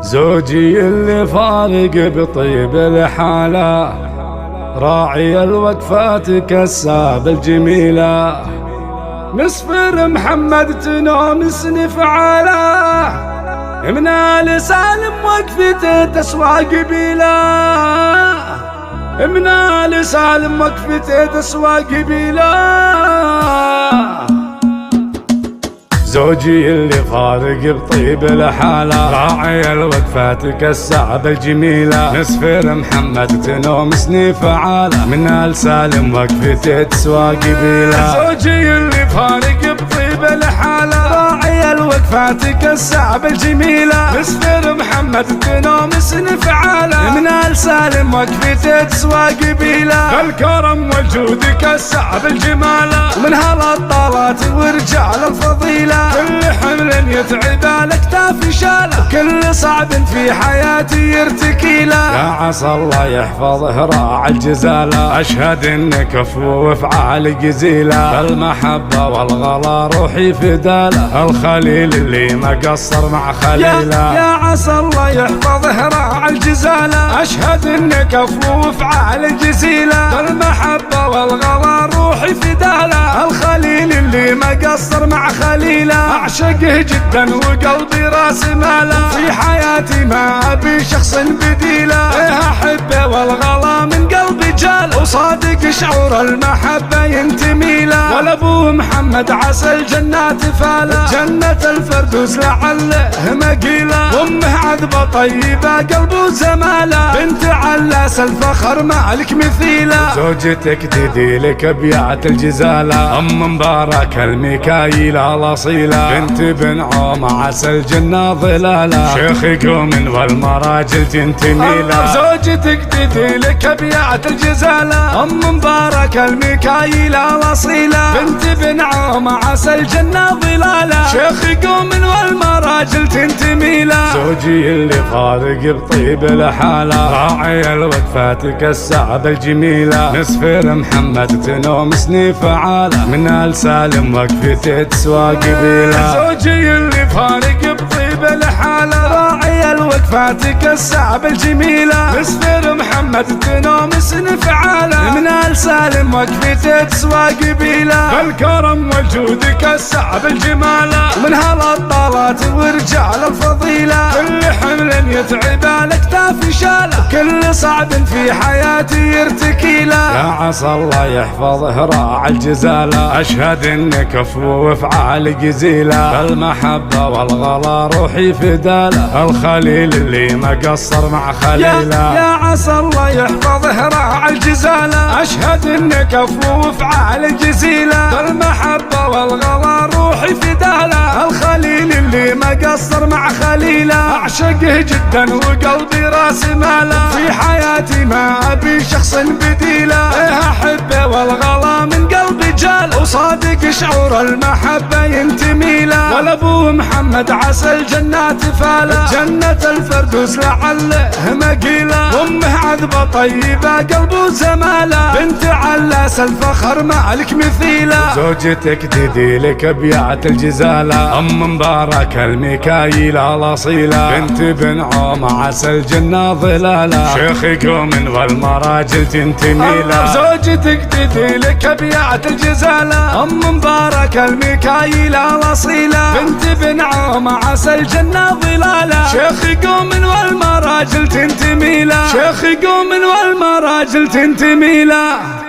زوجي اللي فارق بطيب الحالة، راعي الوقفات كساب الجميلة، مسفر محمد تنوم سنف عاله، من آل سالم وقفته تسوى قبيلة، من آل سالم وقفته تسوى قبيلة. زوجي اللي فارق بطيب الحالة، راعي الوقفات كالسعب الجميلة، مسفر محمد تنوم سنيف عالة، من آل سالم وقفته تسوى قبيلة. زوجي اللي فارق بطيب الحالة، راعي الوقفات كالسعب الجميلة، مسفر محمد تنوم سنيف عالة، من آل سالم وقفته تسوى قبيلة. الكرم والجود كالسعب الجمالة، ومن هالطالات ورجال الفضيلة، كل حمل يتعب على كتافي شاله، كل صعب في حياتي يرتكي له. يا عسى الله يحفظه راعي الجزالة، أشهد إنك كفو وافعال جزيلة، المحبة والغلا روحي فداله، الخليل اللي ما قصر مع خليله. يا عسى الله يحفظه راعي الجزالة، أشهد إنك كفو وافعال جزيلة، المحبة والغلا روحي فداله، الخليل اللي ما قصر مع خليله. أعشقه جدا وقلبي راس ماله، في حياتي ما أبي شخص بديله، إيه أحبه والغلا من قلبي جاله، وصادق شعور المحبة ينتمي له. والأبو محمد عسى الجنات فاله، جنة الفردوس لعله مقيله، وأمه عذبة طيبة قلبه زماله، بنت علاس الفخر مالك مثيله. زوجتك تديلك أبيات الجزالة، أم مبارك الميكايل الأصيلة، بنت بن عوم عسى الجنة ظلالة، شيخ قوم والمراجل تنتمي له. زوجتك تديلك أبيات الجزالة، أم مبارك الميكايل الأصيلة، بنت بن عوم عسى الجنة ظلالة، شيخ قوم والمراجل تنتمي له. زوجي اللي فارق بطيب الحالة، راعي الوقفات كالسعب الجميلة، مسفر محمد تنوم سنيف عاله، من آل سالم وقفته تسوى قبيلة. زوجي اللي فارق بطيب الحالة، راعي الوقفات كالسعب الجميلة، مسفر محمد تنوم سنف عاله، من آل سالم وقفته تسوى قبيلة. الكرم والجود كالسعب الجمالة، ومن هالطالات ورجال الفضيلة، كل حمل يتعب على كتافي شاله، كل صعب في حياتي يرتكي له. يا عسى الله يحفظه راعي الجزالة، أشهد إنك كفو وافعال جزيلة، المحبة والغلا روحي فداله، الخليل اللي ما قصر مع خليله. يا عسى الله يحفظه راعي الجزالة، أشهد إنك كفو وافعال جزيلة، المحبة والغلا روحي فداله، الخليل اللي ما قصر مع خليله. أعشقه جدا وقلبي راس ماله، في حياتي ما أبي شخص بديله، إيه أحبه والغلا من قلبي جاله، وصادق شعور المحبة ينتمي له. والأبو محمد عسى الجنات فاله، جنة الفردوس لعله مقيله، وأمه عذبة طيبة قلبه زماله، بنت علاس الفخر مالك مثيله. زوجتك تديلك أبيات الجزالة، أم مبارك الميكايل الأصيلة، بنت بن عوم عسى الجنة ظلالة، شيخ قوم والمراجل تنتمي له. زوجتك تديلك أبيات الجزالة، أم مبارك الميكايل الأصيلة، بنت بن عوم عسى الجنة ظلالة، شيخ قوم والمراجل تنتمي له، شيخ قوم والمراجل تنتمي له.